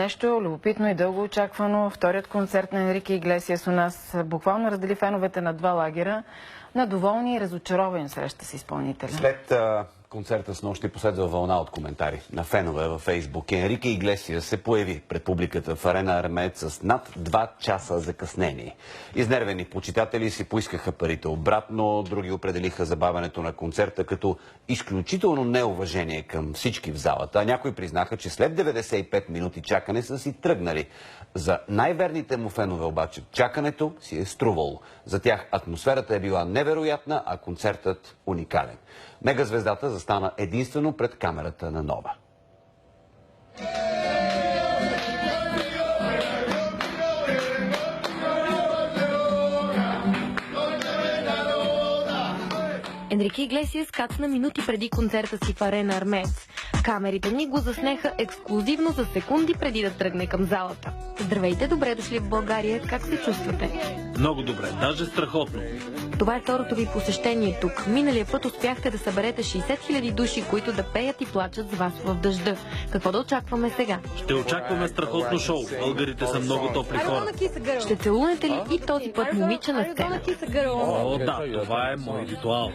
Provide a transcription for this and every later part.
нещо любопитно и дълго очаквано. Вторият концерт на Енрике Иглесиас у нас буквално раздели феновете на два лагера. На доволни и разочаровани среща с изпълнителя. След концерта с нощи последва вълна от коментари на фенове във Фейсбук. Енрике Иглесиас се появи пред публиката в Арена Армеец с над 2 часа закъснение. Изнервени почитатели си поискаха парите обратно, други определиха забавянето на концерта като изключително неуважение към всички в залата, а някои признаха, че след 95 минути чакане са си тръгнали. За най-верните му фенове обаче чакането си е струвало. За тях атмосферата е била невероятна, а концертът уникален. Мегазвездата застана единствено пред камерата на Нова. Енрике Иглесиас кацна минути преди концерта си в Арена Армеец. Камерите ни го заснеха ексклюзивно за секунди преди да тръгне към залата. Здравейте, добре дошли в България. Как се чувствате? Много добре, даже страхотно. Това е второто ви посещение тук. Миналия път успяхте да съберете 60 000 души, които да пеят и плачат с вас в дъжда. Какво да очакваме сега? Ще очакваме страхотно шоу. Българите са много топли хора. Ще целунете ли и този път момиче на сцена? О, да, това е мой ритуал.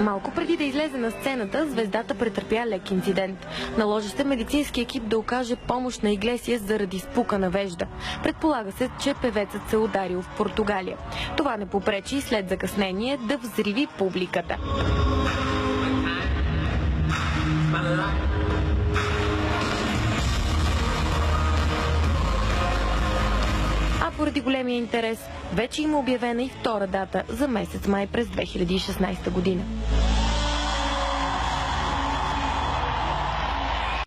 Малко преди да излезе на сцената, звездата претърпя лек инцидент. Наложи се медицински екип да окаже помощ на Иглесиас заради спукана вежда. Предполага се, че певецът се ударил в Португалия. Това не попречи след закъснение да взриви публиката. А поради големия интерес, вече има обявена и втора дата за месец май през 2016 година.